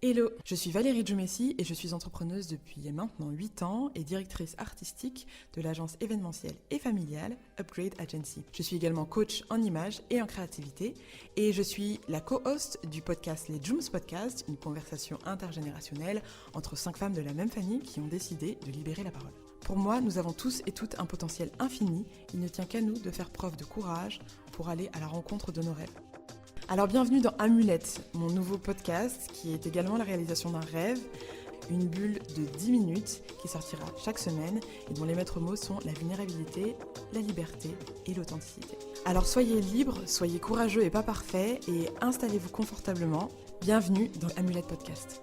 Hello, je suis Valérie Djoumessi et je suis entrepreneuse depuis maintenant 8 ans et directrice artistique de l'agence événementielle et familiale Upgrade Agency. Je suis également coach en images et en créativité et je suis la co-host du podcast Les Djooms Podcast, une conversation intergénérationnelle entre 5 femmes de la même famille qui ont décidé de libérer la parole. Pour moi, nous avons tous et toutes un potentiel infini, il ne tient qu'à nous de faire preuve de courage pour aller à la rencontre de nos rêves. Alors bienvenue dans Amulette, mon nouveau podcast qui est également la réalisation d'un rêve, une bulle de 10 minutes qui sortira chaque semaine et dont les maîtres mots sont la vulnérabilité, la liberté et l'authenticité. Alors soyez libres, soyez courageux et pas parfaits et installez-vous confortablement. Bienvenue dans Amulette Podcast.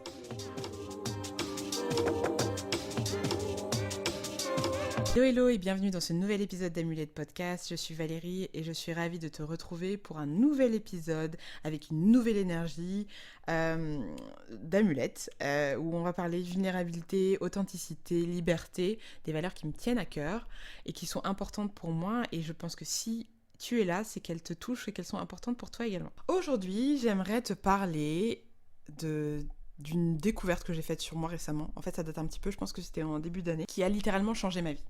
Hello et bienvenue dans ce nouvel épisode d'Amulette Podcast. Je suis Valérie et je suis ravie de te retrouver pour un nouvel épisode avec une nouvelle énergie d'Amulette où on va parler vulnérabilité, authenticité, liberté, des valeurs qui me tiennent à cœur et qui sont importantes pour moi et je pense que si tu es là, c'est qu'elles te touchent et qu'elles sont importantes pour toi également. Aujourd'hui, j'aimerais te parler d'une découverte que j'ai faite sur moi récemment. En fait, ça date un petit peu, je pense que c'était en début d'année, qui a littéralement changé ma vie.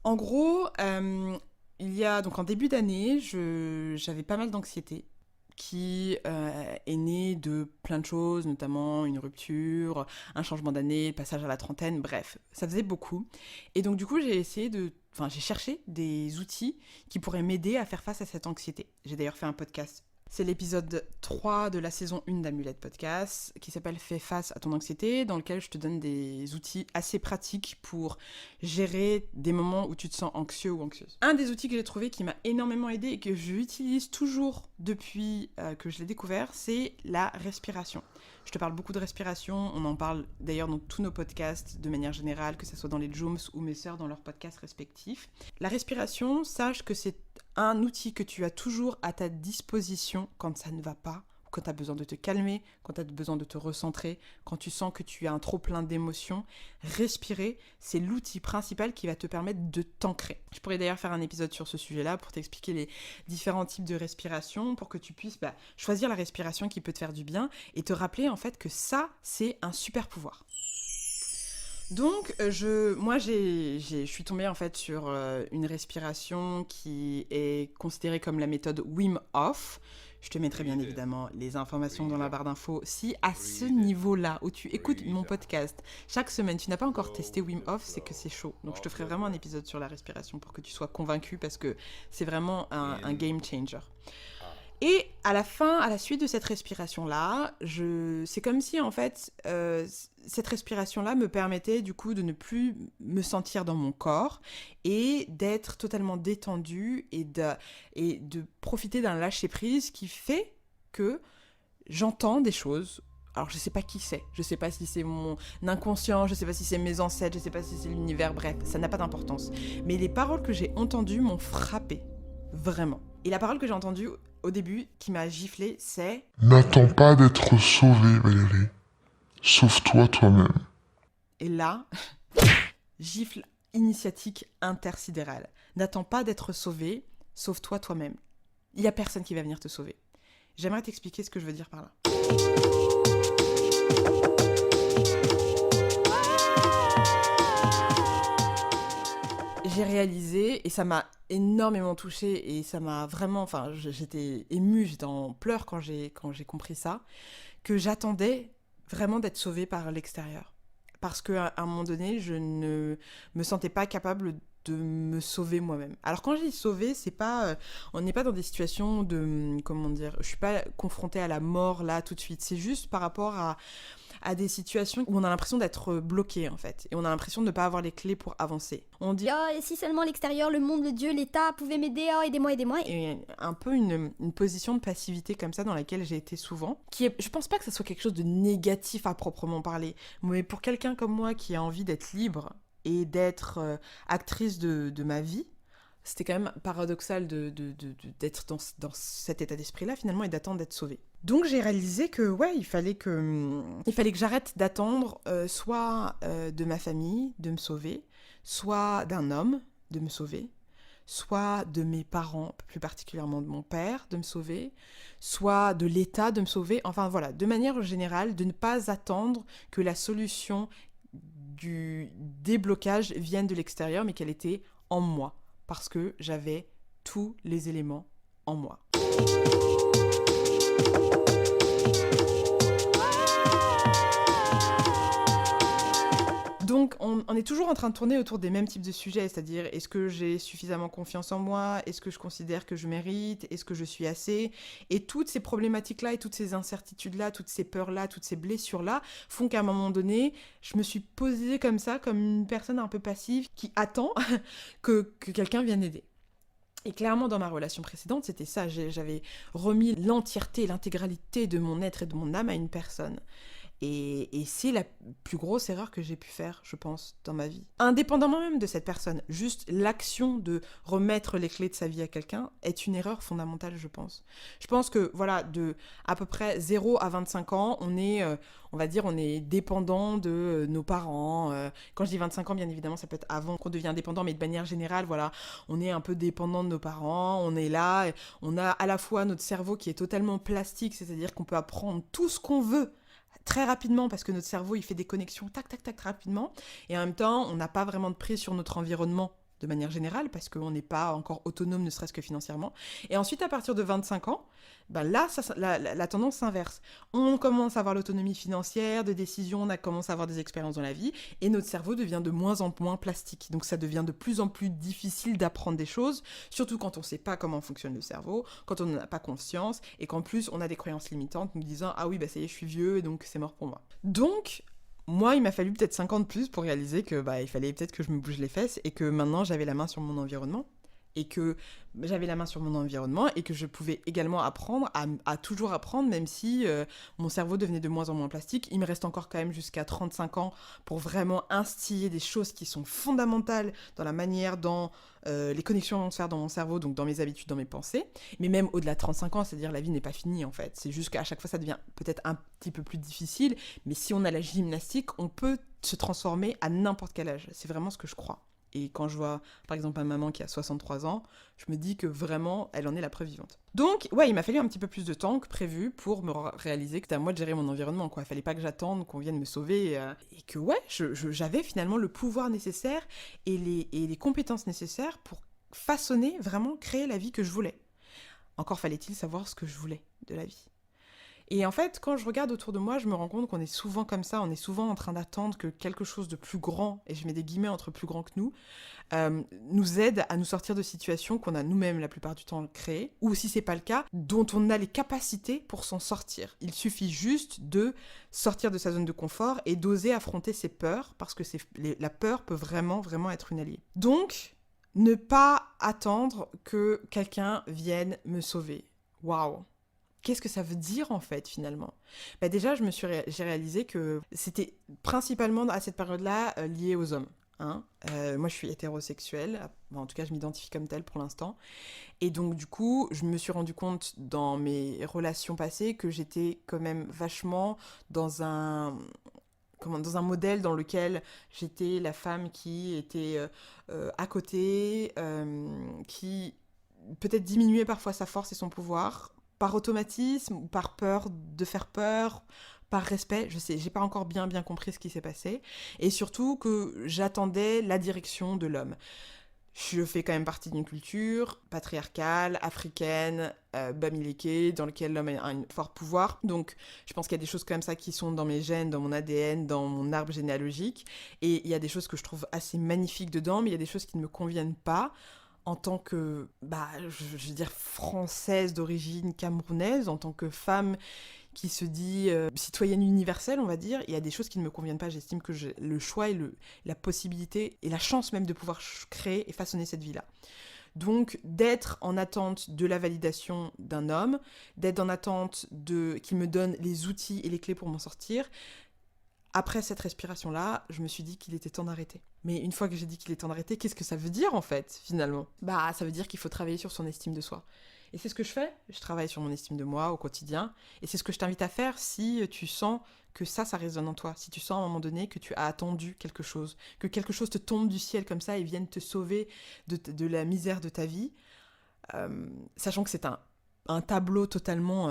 En gros, donc en début d'année, j'avais pas mal d'anxiété qui est née de plein de choses, notamment une rupture, un changement d'année, le passage à la trentaine, bref, ça faisait beaucoup. Et donc du coup, j'ai cherché des outils qui pourraient m'aider à faire face à cette anxiété. J'ai d'ailleurs fait un podcast. C'est l'épisode 3 de la saison 1 d'Amulette Podcast qui s'appelle « Fais face à ton anxiété » dans lequel je te donne des outils assez pratiques pour gérer des moments où tu te sens anxieux ou anxieuse. Un des outils que j'ai trouvé qui m'a énormément aidé et que j'utilise toujours depuis que je l'ai découvert, c'est la respiration. Je te parle beaucoup de respiration, on en parle d'ailleurs dans tous nos podcasts de manière générale, que ce soit dans les Djooms ou mes sœurs dans leurs podcasts respectifs. La respiration, sache que c'est un outil que tu as toujours à ta disposition quand ça ne va pas, quand tu as besoin de te calmer, quand tu as besoin de te recentrer, quand tu sens que tu as un trop-plein d'émotions. Respirer, c'est l'outil principal qui va te permettre de t'ancrer. Je pourrais d'ailleurs faire un épisode sur ce sujet-là pour t'expliquer les différents types de respiration, pour que tu puisses choisir la respiration qui peut te faire du bien et te rappeler en fait que ça, c'est un super pouvoir. Donc, je suis tombée en fait sur une respiration qui est considérée comme la méthode Wim Hof. Je te mettrai bien évidemment les informations dans la barre d'infos. Si à ce niveau-là, où tu écoutes mon podcast, chaque semaine, tu n'as pas encore testé Wim Hof, c'est que c'est chaud. Donc, je te ferai vraiment un épisode sur la respiration pour que tu sois convaincu parce que c'est vraiment un game changer. Et à la suite de cette respiration-là, c'est comme si en fait, cette respiration-là me permettait du coup de ne plus me sentir dans mon corps et d'être totalement détendue et de profiter d'un lâcher-prise qui fait que j'entends des choses. Alors je sais pas qui c'est, je sais pas si c'est mon inconscient, je sais pas si c'est mes ancêtres, je sais pas si c'est l'univers, bref, ça n'a pas d'importance. Mais les paroles que j'ai entendues m'ont frappée, vraiment. Et la parole que j'ai entendue au début, qui m'a giflé, c'est « N'attends pas d'être sauvé, Valérie. Sauve-toi toi-même. » Et là, gifle initiatique intersidérale. N'attends pas d'être sauvé, sauve-toi toi-même. Il n'y a personne qui va venir te sauver. J'aimerais t'expliquer ce que je veux dire par là. J'ai réalisé, et ça m'a énormément touchée, et ça m'a vraiment, j'étais émue, j'étais en pleurs quand j'ai compris ça, que j'attendais vraiment d'être sauvée par l'extérieur. Parce qu'à un moment donné, je ne me sentais pas capable de me sauver moi-même. Alors quand je dis sauver, c'est pas, on n'est pas dans des situations de, je suis pas confrontée à la mort là tout de suite, c'est juste par rapport à des situations où on a l'impression d'être bloqué en fait, et on a l'impression de ne pas avoir les clés pour avancer. On dit et si seulement l'extérieur, le monde, le Dieu, l'État pouvaient m'aider, aidez-moi. Et un peu une position de passivité comme ça dans laquelle j'ai été souvent, je pense pas que ça soit quelque chose de négatif à proprement parler, mais pour quelqu'un comme moi qui a envie d'être libre et d'être actrice de ma vie, c'était quand même paradoxal d'être dans cet état d'esprit-là finalement et d'attendre d'être sauvée. Donc j'ai réalisé que il fallait que j'arrête d'attendre soit de ma famille de me sauver, soit d'un homme de me sauver, soit de mes parents, plus particulièrement de mon père, de me sauver, soit de l'État de me sauver. Enfin voilà, de manière générale, de ne pas attendre que la solution du déblocage vienne de l'extérieur, mais qu'elle était en moi, parce que j'avais tous les éléments en moi. Donc, on est toujours en train de tourner autour des mêmes types de sujets, c'est-à-dire est-ce que j'ai suffisamment confiance en moi, est-ce que je considère que je mérite, est-ce que je suis assez, et toutes ces problématiques-là et toutes ces incertitudes-là, toutes ces peurs-là, toutes ces blessures-là font qu'à un moment donné, je me suis posée comme ça, comme une personne un peu passive qui attend que quelqu'un vienne aider. Et clairement, dans ma relation précédente, c'était ça, j'avais remis l'entièreté, l'intégralité de mon être et de mon âme à une personne. Et c'est la plus grosse erreur que j'ai pu faire, je pense, dans ma vie. Indépendamment même de cette personne, juste l'action de remettre les clés de sa vie à quelqu'un est une erreur fondamentale, je pense. Je pense que, voilà, de à peu près 0 à 25 ans, on est, on va dire, on est dépendant de nos parents. Quand je dis 25 ans, bien évidemment, ça peut être avant qu'on devient dépendant, mais de manière générale, voilà, on est un peu dépendant de nos parents, on est là, on a à la fois notre cerveau qui est totalement plastique, c'est-à-dire qu'on peut apprendre tout ce qu'on veut, très rapidement parce que notre cerveau il fait des connexions tac tac tac rapidement et en même temps on n'a pas vraiment de prise sur notre environnement de manière générale parce qu'on n'est pas encore autonome ne serait-ce que financièrement et ensuite à partir de 25 ans ben là la tendance s'inverse, on commence à avoir l'autonomie financière de décision, on commence à avoir des expériences dans la vie et notre cerveau devient de moins en moins plastique, donc ça devient de plus en plus difficile d'apprendre des choses, surtout quand on ne sait pas comment fonctionne le cerveau, quand on n'en a pas conscience et qu'en plus on a des croyances limitantes nous disant ah oui bah ça y est je suis vieux et donc c'est mort pour moi. Donc moi, il m'a fallu peut-être 5 ans de plus pour réaliser que il fallait peut-être que je me bouge les fesses et que maintenant j'avais la main sur mon environnement et que je pouvais également apprendre à toujours apprendre même si mon cerveau devenait de moins en moins plastique. Il me reste encore quand même jusqu'à 35 ans pour vraiment instiller des choses qui sont fondamentales dans la manière dont les connexions vont se faire dans mon cerveau, donc dans mes habitudes, dans mes pensées. Mais même au-delà de 35 ans, c'est-à-dire la vie n'est pas finie en fait. C'est juste qu'à chaque fois ça devient peut-être un petit peu plus difficile, mais si on a la gymnastique, on peut se transformer à n'importe quel âge. C'est vraiment ce que je crois. Et quand je vois, par exemple, ma maman qui a 63 ans, je me dis que vraiment, elle en est la preuve vivante. Donc, ouais, il m'a fallu un petit peu plus de temps que prévu pour me réaliser que c'était à moi de gérer mon environnement, quoi. Il fallait pas que j'attende qu'on vienne me sauver. Et que, ouais, j'avais finalement le pouvoir nécessaire et les compétences nécessaires pour façonner, vraiment créer la vie que je voulais. Encore fallait-il savoir ce que je voulais de la vie. Et en fait, quand je regarde autour de moi, je me rends compte qu'on est souvent comme ça, on est souvent en train d'attendre que quelque chose de plus grand, et je mets des guillemets entre plus grand que nous aide à nous sortir de situations qu'on a nous-mêmes la plupart du temps créées, ou si c'est pas le cas, dont on a les capacités pour s'en sortir. Il suffit juste de sortir de sa zone de confort et d'oser affronter ses peurs, parce que la peur peut vraiment, vraiment être une alliée. Donc, ne pas attendre que quelqu'un vienne me sauver. Waouh! Qu'est-ce que ça veut dire en fait finalement ? Déjà, j'ai réalisé que c'était principalement à cette période-là lié aux hommes. Moi, je suis hétérosexuelle, en tout cas, je m'identifie comme telle pour l'instant. Et donc, du coup, je me suis rendu compte dans mes relations passées que j'étais quand même vachement dans un modèle dans lequel j'étais la femme qui était à côté, qui peut-être diminuait parfois sa force et son pouvoir, par automatisme ou par peur de faire peur, par respect, je sais, j'ai pas encore bien compris ce qui s'est passé, et surtout que j'attendais la direction de l'homme. Je fais quand même partie d'une culture patriarcale, africaine, bamileke, dans laquelle l'homme a un fort pouvoir, donc je pense qu'il y a des choses comme ça qui sont dans mes gènes, dans mon ADN, dans mon arbre généalogique, et il y a des choses que je trouve assez magnifiques dedans, mais il y a des choses qui ne me conviennent pas, en tant que, je veux dire, française d'origine camerounaise, en tant que femme qui se dit citoyenne universelle, on va dire, il y a des choses qui ne me conviennent pas. J'estime que j'ai le choix et la possibilité et la chance même de pouvoir créer et façonner cette vie-là. Donc, d'être en attente de la validation d'un homme, d'être en attente qu'il me donne les outils et les clés pour m'en sortir. Après cette respiration-là, je me suis dit qu'il était temps d'arrêter. Mais une fois que j'ai dit qu'il était temps d'arrêter, qu'est-ce que ça veut dire en fait, finalement ? Ça veut dire qu'il faut travailler sur son estime de soi. Et c'est ce que je fais. Je travaille sur mon estime de moi au quotidien. Et c'est ce que je t'invite à faire si tu sens que ça résonne en toi. Si tu sens à un moment donné que tu as attendu quelque chose, que quelque chose te tombe du ciel comme ça et vienne te sauver de la misère de ta vie, sachant que c'est un tableau totalement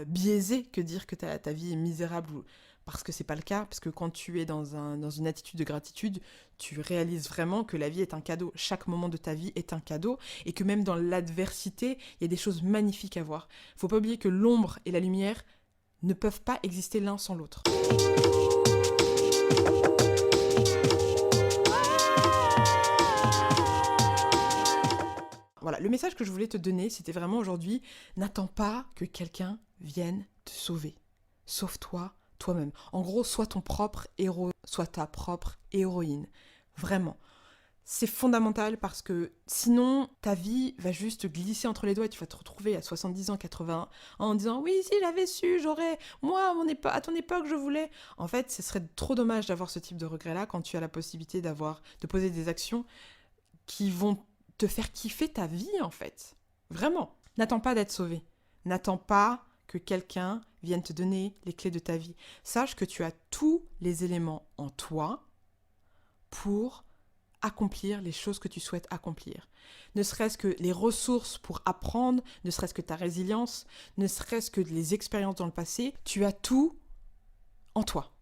biaisé que dire que ta vie est misérable parce que c'est pas le cas, parce que quand tu es dans une attitude de gratitude, tu réalises vraiment que la vie est un cadeau. Chaque moment de ta vie est un cadeau et que même dans l'adversité, il y a des choses magnifiques à voir. Faut pas oublier que l'ombre et la lumière ne peuvent pas exister l'un sans l'autre. Voilà, le message que je voulais te donner, c'était vraiment aujourd'hui, n'attends pas que quelqu'un vienne te sauver. Sauve-toi toi-même. En gros, sois ton propre héros, sois ta propre héroïne. Vraiment. C'est fondamental parce que sinon, ta vie va juste glisser entre les doigts et tu vas te retrouver à 70 ans, 80 en disant « Oui, si j'avais su, j'aurais... Moi, à ton époque, je voulais... » En fait, ce serait trop dommage d'avoir ce type de regret-là quand tu as la possibilité de poser des actions qui vont te faire kiffer ta vie, en fait. Vraiment. N'attends pas d'être sauvé. N'attends pas que quelqu'un vienne te donner les clés de ta vie. Sache que tu as tous les éléments en toi pour accomplir les choses que tu souhaites accomplir. Ne serait-ce que les ressources pour apprendre, ne serait-ce que ta résilience, ne serait-ce que les expériences dans le passé, tu as tout en toi.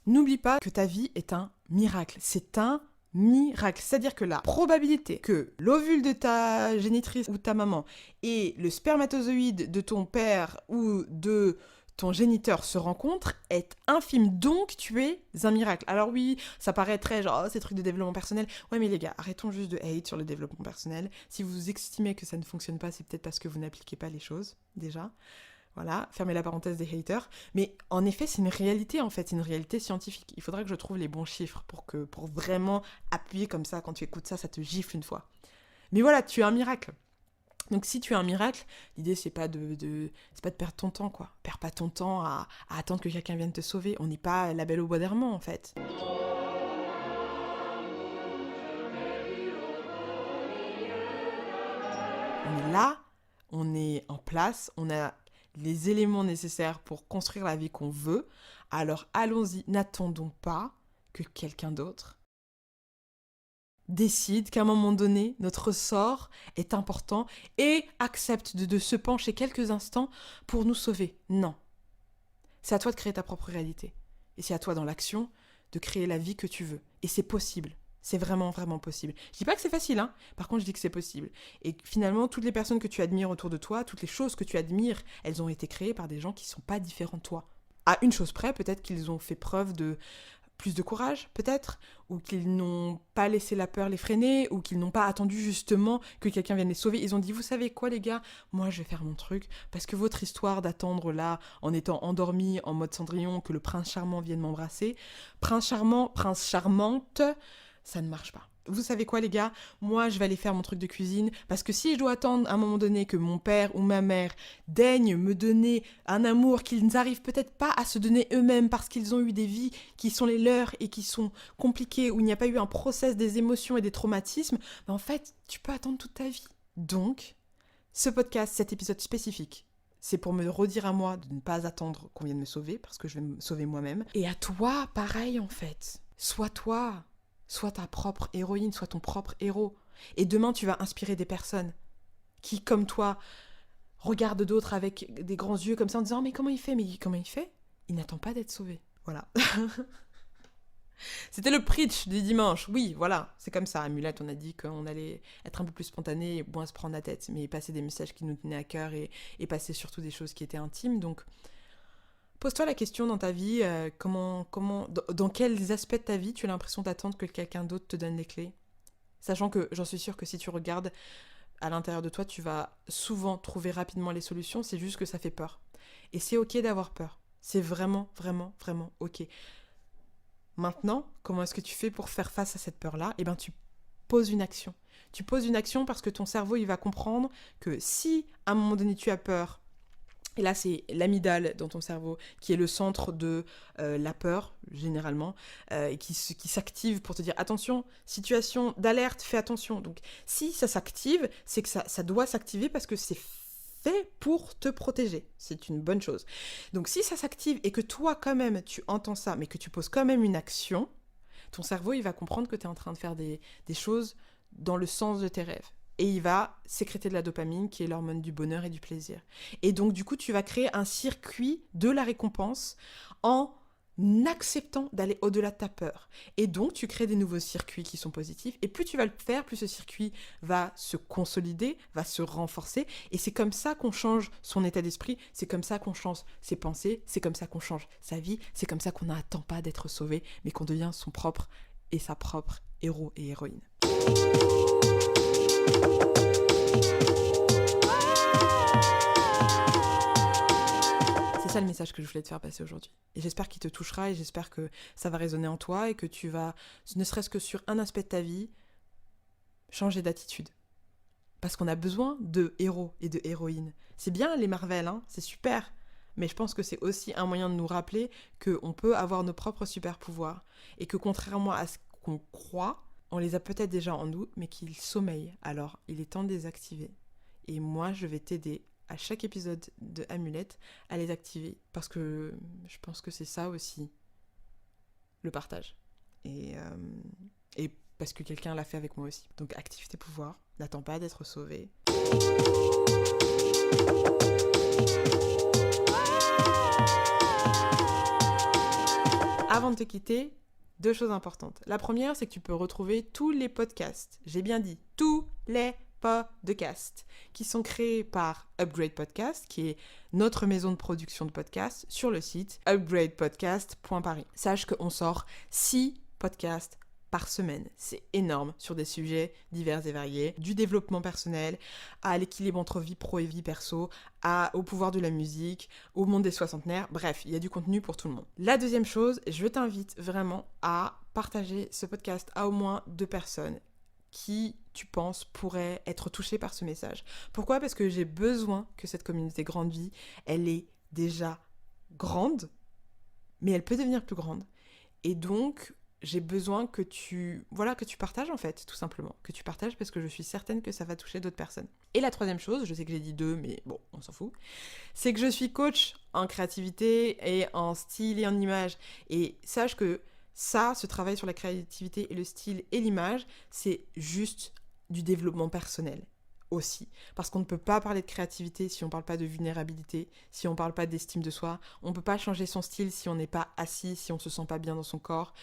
N'oublie pas que ta vie est un miracle. C'est un miracle. C'est-à-dire que la probabilité que l'ovule de ta génitrice ou ta maman et le spermatozoïde de ton père ou de ton géniteur se rencontrent est infime. Donc, tu es un miracle. Alors oui, ça paraît très genre, ces trucs de développement personnel. Ouais, mais les gars, arrêtons juste de hate sur le développement personnel. Si vous estimez que ça ne fonctionne pas, c'est peut-être parce que vous n'appliquez pas les choses, déjà. Voilà, fermez la parenthèse des haters. Mais en effet, c'est une réalité, en fait. C'est une réalité scientifique. Il faudra que je trouve les bons chiffres pour vraiment appuyer comme ça. Quand tu écoutes ça, ça te gifle une fois. Mais voilà, tu es un miracle. Donc si tu es un miracle, l'idée c'est pas de perdre ton temps, quoi. Perds pas ton temps à attendre que quelqu'un vienne te sauver. On n'est pas la Belle au bois dormant, en fait. On est là, on est en place, on a les éléments nécessaires pour construire la vie qu'on veut. Alors allons-y, n'attendons pas que quelqu'un d'autre décide qu'à un moment donné, notre sort est important et accepte de se pencher quelques instants pour nous sauver. Non. C'est à toi de créer ta propre réalité. Et c'est à toi dans l'action de créer la vie que tu veux. Et c'est possible. C'est vraiment, vraiment possible. Je dis pas que c'est facile, hein. Par contre, je dis que c'est possible. Et finalement, toutes les personnes que tu admires autour de toi, toutes les choses que tu admires, elles ont été créées par des gens qui sont pas différents de toi. À une chose près, peut-être qu'ils ont fait preuve de plus de courage, peut-être, ou qu'ils n'ont pas laissé la peur les freiner, ou qu'ils n'ont pas attendu justement que quelqu'un vienne les sauver. Ils ont dit, vous savez quoi les gars, moi je vais faire mon truc, parce que votre histoire d'attendre là, en étant endormi, en mode Cendrillon, que le prince charmant vienne m'embrasser, prince charmant, prince charmante, ça ne marche pas. Vous savez quoi les gars, moi je vais aller faire mon truc de cuisine, parce que si je dois attendre à un moment donné que mon père ou ma mère daignent me donner un amour qu'ils n'arrivent peut-être pas à se donner eux-mêmes parce qu'ils ont eu des vies qui sont les leurs et qui sont compliquées, où il n'y a pas eu un process des émotions et des traumatismes, en fait tu peux attendre toute ta vie. Donc, ce podcast, cet épisode spécifique, c'est pour me redire à moi de ne pas attendre qu'on vienne me sauver, parce que je vais me sauver moi-même. Et à toi, pareil en fait, sois toi. Sois ta propre héroïne, sois ton propre héros. Et demain, tu vas inspirer des personnes qui, comme toi, regardent d'autres avec des grands yeux comme ça en disant « Mais comment il fait ?» Mais comment il fait ? Il n'attend pas d'être sauvé. Voilà. C'était le preach du dimanche. Oui, voilà, c'est comme ça. Amulette, on a dit qu'on allait être un peu plus spontané et moins se prendre la tête, mais passer des messages qui nous tenaient à cœur et passer surtout des choses qui étaient intimes. Donc, pose-toi la question dans ta vie, dans quels aspects de ta vie tu as l'impression d'attendre que quelqu'un d'autre te donne les clés. Sachant que j'en suis sûre que si tu regardes à l'intérieur de toi, tu vas souvent trouver rapidement les solutions, c'est juste que ça fait peur. Et c'est ok d'avoir peur. C'est vraiment, vraiment, vraiment ok. Maintenant, comment est-ce que tu fais pour faire face à cette peur-là ? Eh bien, tu poses une action. Tu poses une action parce que ton cerveau, il va comprendre que si, à un moment donné, tu as peur, et là, c'est l'amygdale dans ton cerveau qui est le centre de la peur, généralement, et qui s'active pour te dire « Attention, situation d'alerte, fais attention ». Donc, si ça s'active, c'est que ça doit s'activer parce que c'est fait pour te protéger. C'est une bonne chose. Donc si ça s'active et que toi quand même tu entends ça, mais que tu poses quand même une action, ton cerveau il va comprendre que tu es en train de faire des choses dans le sens de tes rêves. Et il va sécréter de la dopamine qui est l'hormone du bonheur et du plaisir. Et donc du coup tu vas créer un circuit de la récompense en acceptant d'aller au-delà de ta peur. Et donc, tu crées des nouveaux circuits qui sont positifs. Et plus tu vas le faire, plus ce circuit va se consolider, va se renforcer. Et c'est comme ça qu'on change son état d'esprit. C'est comme ça qu'on change ses pensées. C'est comme ça qu'on change sa vie. C'est comme ça qu'on n'attend pas d'être sauvé, mais qu'on devient son propre et sa propre héros et héroïne. C'est ça le message que je voulais te faire passer aujourd'hui. Et j'espère qu'il te touchera et j'espère que ça va résonner en toi et que tu vas, ne serait-ce que sur un aspect de ta vie, changer d'attitude. Parce qu'on a besoin de héros et de héroïnes. C'est bien les Marvel, hein, c'est super. Mais je pense que c'est aussi un moyen de nous rappeler qu'on peut avoir nos propres super-pouvoirs et que contrairement à ce qu'on croit, on les a peut-être déjà en nous, mais qu'ils sommeillent. Alors, il est temps de les activer. Et moi, je vais t'aider à chaque épisode de Amulette à les activer parce que je pense que c'est ça aussi le partage et parce que quelqu'un l'a fait avec moi aussi. Donc active tes pouvoirs, n'attends pas d'être sauvé. Avant de te quitter, 2 choses importantes. La première, c'est que tu peux retrouver tous les podcasts, j'ai bien dit tous les podcasts qui sont créés par Upgrade Podcast, qui est notre maison de production de podcasts, sur le site upgradepodcast.paris. Sache qu'on sort 6 podcasts par semaine. C'est énorme sur des sujets divers et variés, du développement personnel, à l'équilibre entre vie pro et vie perso, au pouvoir de la musique, au monde des soixantenaires. Bref, il y a du contenu pour tout le monde. La deuxième chose, je t'invite vraiment à partager ce podcast à au moins 2 personnes qui, tu penses, pourraient être touchées par ce message. Pourquoi ? Parce que j'ai besoin que cette communauté Grande Vie, elle est déjà grande, mais elle peut devenir plus grande. Et donc, j'ai besoin que tu partages en fait, tout simplement. Que tu partages parce que je suis certaine que ça va toucher d'autres personnes. Et la troisième chose, je sais que j'ai dit 2, mais bon, on s'en fout, c'est que je suis coach en créativité et en style et en image. Et sache que ça, ce travail sur la créativité et le style et l'image, c'est juste du développement personnel aussi. Parce qu'on ne peut pas parler de créativité si on ne parle pas de vulnérabilité, si on ne parle pas d'estime de soi. On ne peut pas changer son style si on n'est pas assis, si on ne se sent pas bien dans son corps.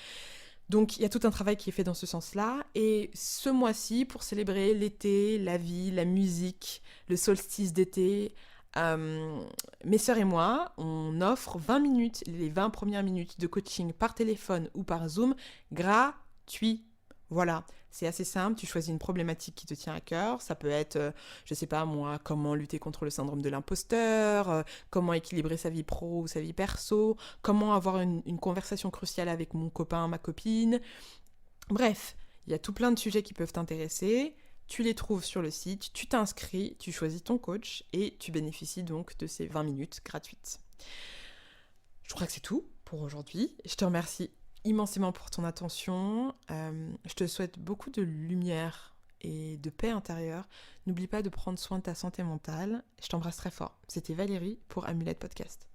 Donc, il y a tout un travail qui est fait dans ce sens-là. Et ce mois-ci, pour célébrer l'été, la vie, la musique, le solstice d'été, mes sœurs et moi, on offre 20 minutes, les 20 premières minutes de coaching par téléphone ou par Zoom, gratuit. Voilà, c'est assez simple, tu choisis une problématique qui te tient à cœur, ça peut être, je sais pas moi, comment lutter contre le syndrome de l'imposteur, comment équilibrer sa vie pro ou sa vie perso, comment avoir une conversation cruciale avec mon copain, ma copine. Bref, il y a tout plein de sujets qui peuvent t'intéresser. Tu les trouves sur le site, tu t'inscris, tu choisis ton coach et tu bénéficies donc de ces 20 minutes gratuites. Je crois que c'est tout pour aujourd'hui. Je te remercie immensément pour ton attention. Je te souhaite beaucoup de lumière et de paix intérieure. N'oublie pas de prendre soin de ta santé mentale. Je t'embrasse très fort. C'était Valérie pour Amulette Podcast.